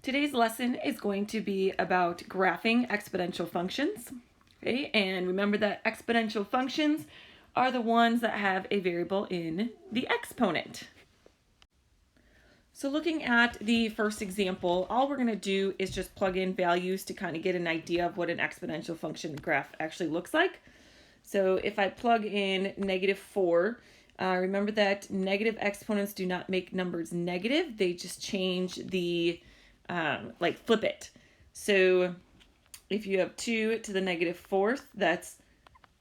Today's lesson is going to be about graphing exponential functions. Okay, and remember that exponential functions are the ones that have a variable in the exponent. So looking at the first example, all we're going to do is just plug in values to kind of get an idea of what an exponential function graph actually looks like. So if I plug in -4, remember that negative exponents do not make numbers negative. They just change the, flip it. So if you have 2 to the -4th, that's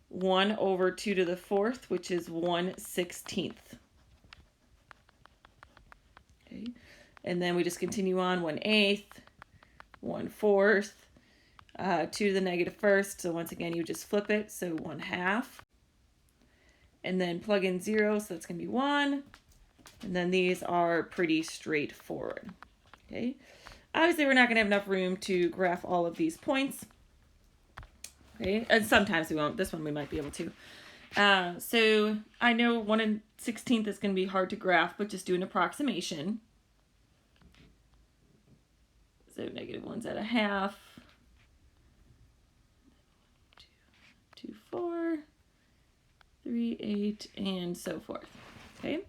1 over 2 to the 4th, which is 1/16. Okay. And then we just continue on 1/8, 1/4, 2 to the -1st. So once again, you just flip it. So 1/2. And then plug in 0. So that's going to be 1. And then these are pretty straightforward. Okay. Obviously, we're not going to have enough room to graph all of these points. Okay. And sometimes we won't. This one we might be able to. So I know 1/16 is going to be hard to graph, but just do an approximation. So -1's at 1/2. 2, 4, 3, 8, and so forth. Okay.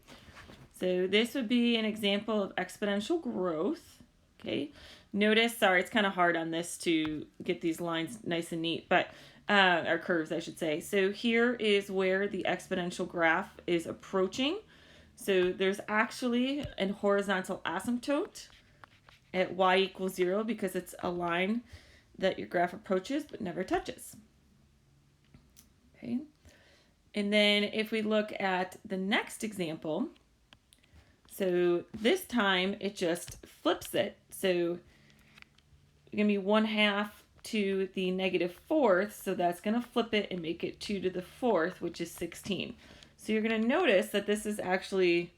So this would be an example of exponential growth. Okay. Notice, sorry, it's kind of hard on this to get these lines nice and neat, but or curves, I should say. So here is where the exponential graph is approaching. So there's actually a horizontal asymptote at y = 0 because it's a line that your graph approaches but never touches. Okay. And then if we look at the next example, so this time it just flips it. So it's going to be 1/2 to the -4th, so that's going to flip it and make it 2 to the 4th, which is 16. So you're going to notice that this is actually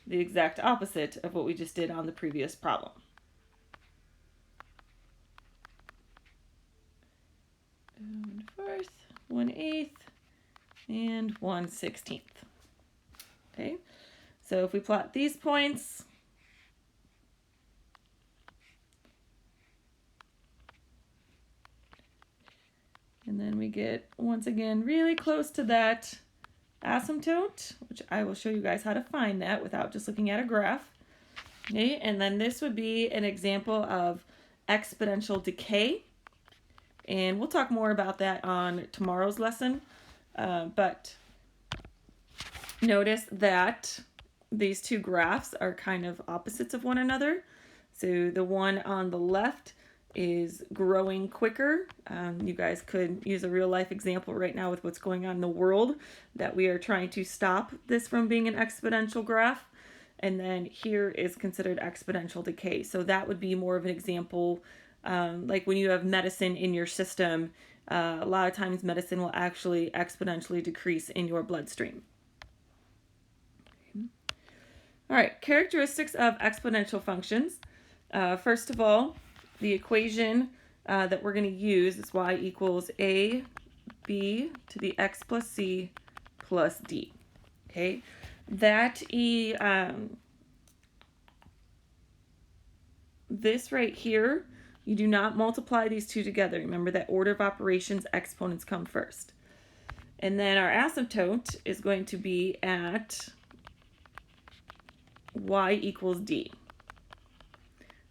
the exact opposite of what we just did on the previous problem. 1/4, 1/8, and 1/16. Okay, so if we plot these points, and then we get, once again, really close to that asymptote, which I will show you guys how to find that without just looking at a graph. Okay, and then this would be an example of exponential decay. And we'll talk more about that on tomorrow's lesson. But notice that these two graphs are kind of opposites of one another. So the one on the left is growing quicker. You guys could use a real life example right now with what's going on in the world that we are trying to stop this from being an exponential graph. And then here is considered exponential decay. So that would be more of an example, like when you have medicine in your system, a lot of times medicine will actually exponentially decrease in your bloodstream. All right, characteristics of exponential functions. First of all, the equation that we're going to use is y = ab to the x plus c plus d. Okay, that this right here, you do not multiply these two together. Remember that order of operations, exponents come first. And then our asymptote is going to be at y = d.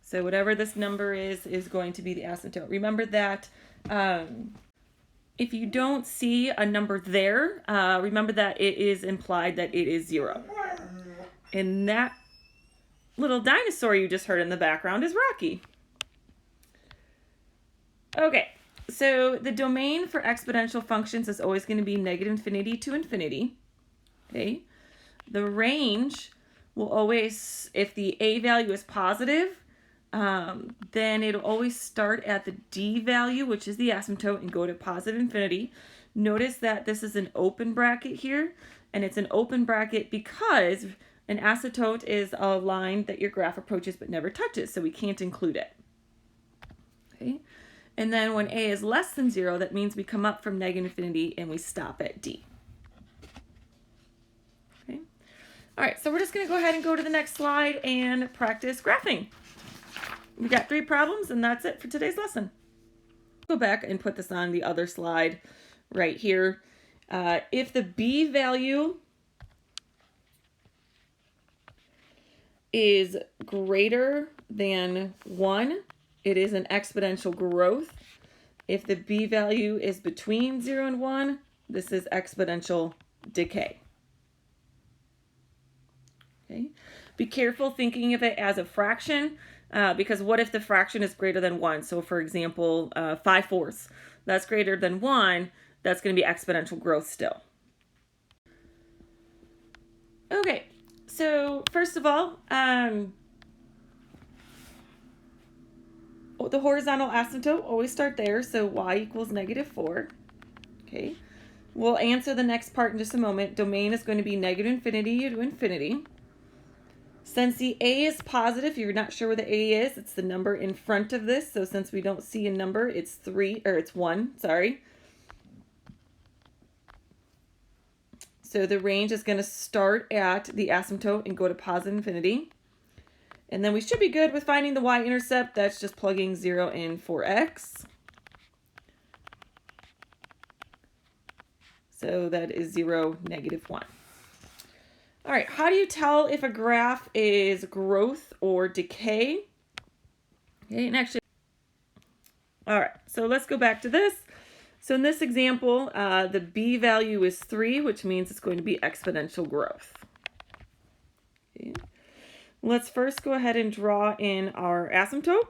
So whatever this number is going to be the asymptote. Remember that if you don't see a number there, remember that it is implied that it is 0. And that little dinosaur you just heard in the background is Rocky. Okay, so the domain for exponential functions is always going to be -infinity to infinity. Okay, the range will always, if the a value is positive, then it'll always start at the d value, which is the asymptote, and go to positive infinity. Notice that this is an open bracket here, and it's an open bracket because an asymptote is a line that your graph approaches but never touches, so we can't include it. Okay, and then when a is less than 0, that means we come up from -infinity and we stop at d. Okay, all right, so we're just going to go ahead and go to the next slide and practice graphing. We got 3 problems, and that's it for today's lesson. Go back and put this on the other slide right here. If the b value is greater than 1, it is an exponential growth. If the b value is between 0 and 1, this is exponential decay. Okay. Be careful thinking of it as a fraction, because what if the fraction is greater than 1? So for example, 5/4, that's greater than 1, that's going to be exponential growth still. Okay, so first of all, the horizontal asymptote, always start there, so y equals -4. Okay, we'll answer the next part in just a moment. Domain is going to be -infinity to infinity. Since the a is positive, if you're not sure where the a is, it's the number in front of this. So since we don't see a number, it's 1, sorry. So the range is going to start at the asymptote and go to positive infinity. And then we should be good with finding the y-intercept. That's just plugging 0 in for x. So that is 0, -1. All right, how do you tell if a graph is growth or decay? Okay, and actually, all right, so let's go back to this. So in this example, the b value is 3, which means it's going to be exponential growth. Okay. Let's first go ahead and draw in our asymptote.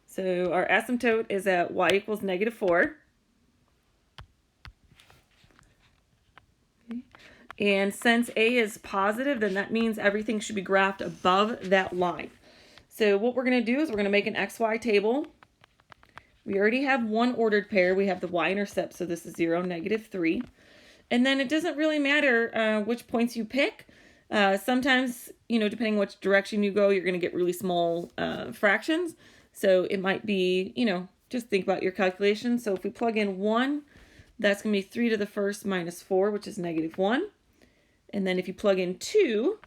So our asymptote is at y equals -4. Okay. And since a is positive, then that means everything should be graphed above that line. So what we're going to do is we're going to make an xy table. We already have one ordered pair. We have the y-intercept, so this is 0, -3. And then it doesn't really matter which points you pick. Sometimes, depending on which direction you go, you're going to get really small fractions. So it might be, just think about your calculation. So if we plug in 1, that's going to be 3 to the first minus 4, which is -1. And then if you plug in 2,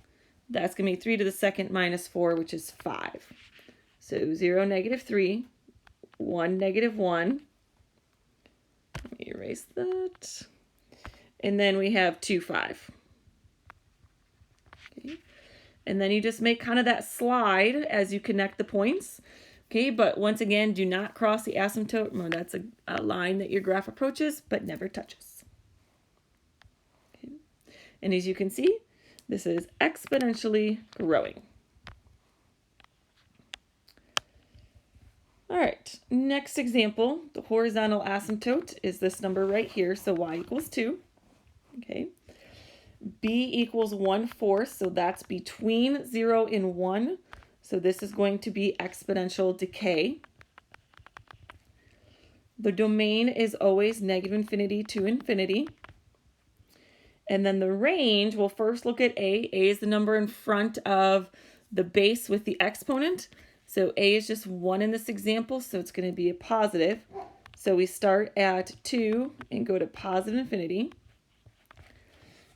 that's going to be 3 to the second minus 4, which is 5. So 0, -3, 1, -1. Let me erase that. And then we have 2, 5. Okay. And then you just make kind of that slide as you connect the points. Okay, but once again, do not cross the asymptote. Remember, that's a line that your graph approaches but never touches. Okay. And as you can see, this is exponentially growing. All right, next example, the horizontal asymptote is this number right here, so y equals 2. Okay, b equals 1/4, so that's between 0 and 1. So this is going to be exponential decay. The domain is always -infinity to infinity. And then the range, we'll first look at a. A is the number in front of the base with the exponent. So a is just 1 in this example, so it's going to be a positive. So we start at 2 and go to positive infinity.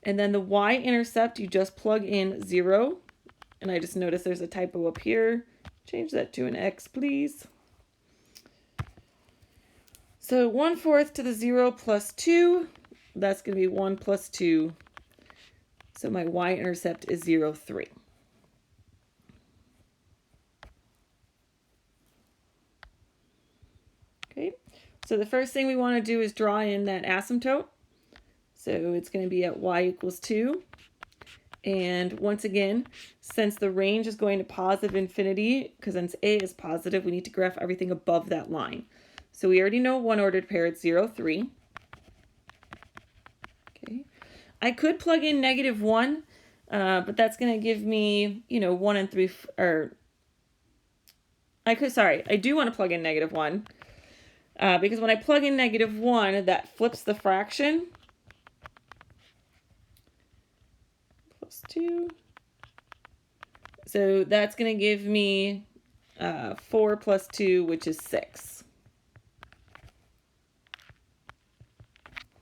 And then the y-intercept, you just plug in 0. And I just noticed there's a typo up here. Change that to an x, please. So 1/4 to the 0 plus 2. That's going to be 1 plus 2. So my y-intercept is 0, 3. Okay, so the first thing we want to do is draw in that asymptote. So it's going to be at y equals 2. And once again, since the range is going to positive infinity, because since a is positive, we need to graph everything above that line. So we already know one ordered pair, it's 0, 3. Okay, I could plug in -1, but that's going to give me, 1 and 3, or I do want to plug in -1, because when I plug in -1, that flips the fraction. Plus 2. So that's going to give me 4 plus 2, which is 6.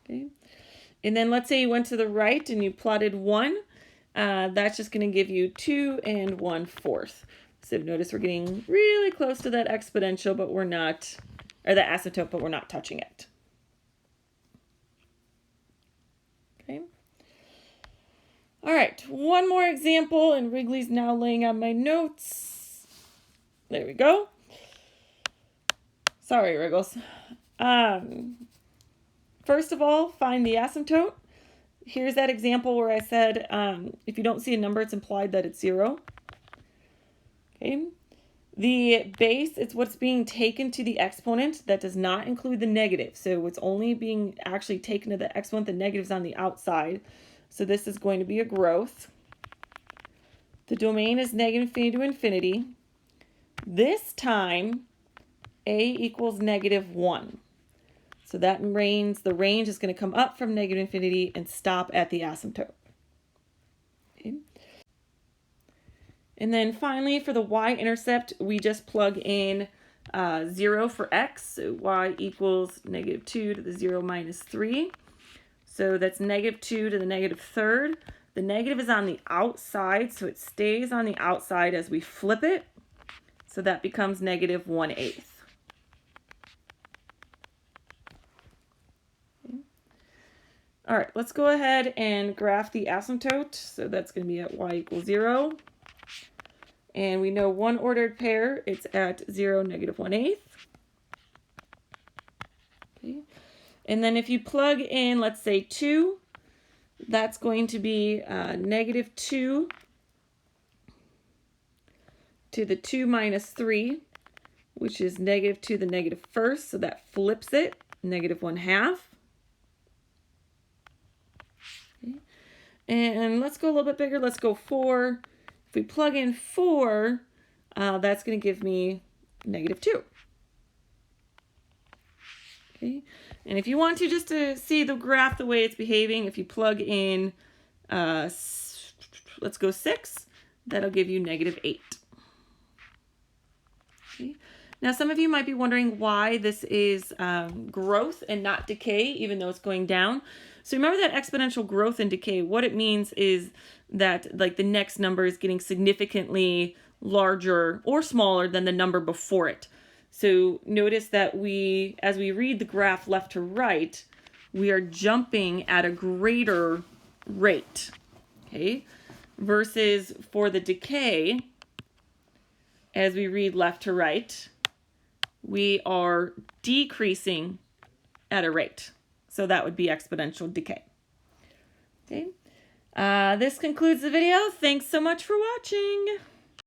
Okay. And then let's say you went to the right and you plotted 1. that's just going to give you 2 1/4. So notice we're getting really close to that exponential, but we're not, or the asymptote, but we're not touching it. Okay. All right, one more example, and Wrigley's now laying out my notes. There we go. Sorry, Wriggles. First of all, find the asymptote. Here's that example where I said if you don't see a number, it's implied that it's 0. Okay. The base, it's what's being taken to the exponent. That does not include the negative. So it's only being actually taken to the exponent. The negative's on the outside. So this is going to be a growth. The domain is negative infinity to infinity. This time, a equals -1. So that range, the range is going to come up from negative infinity and stop at the asymptote. Okay. And then finally, for the y-intercept, we just plug in 0 for x. So y equals -2 to the 0 minus 3. So that's -2 to the -3rd. The negative is on the outside, so it stays on the outside as we flip it. So that becomes -1/8. Okay. All right, let's go ahead and graph the asymptote. So that's going to be at y equals 0. And we know one ordered pair, it's at 0, -1/8. Okay. And then if you plug in, let's say 2, that's going to be -2 to the 2 minus 3, which is -2 to the -1st, so that flips it, -1/2. Okay. And let's go a little bit bigger, let's go 4. If we plug in 4, that's going to give me -2. Okay. And if you want to, just to see the graph the way it's behaving, if you plug in, let's go 6, that'll give you -8. Okay. Now, some of you might be wondering why this is growth and not decay, even though it's going down. So remember that exponential growth and decay, what it means is that like the next number is getting significantly larger or smaller than the number before it. So notice that as we read the graph left to right, we are jumping at a greater rate, okay? Versus for the decay, as we read left to right, we are decreasing at a rate. So that would be exponential decay. Okay. This concludes the video. Thanks so much for watching.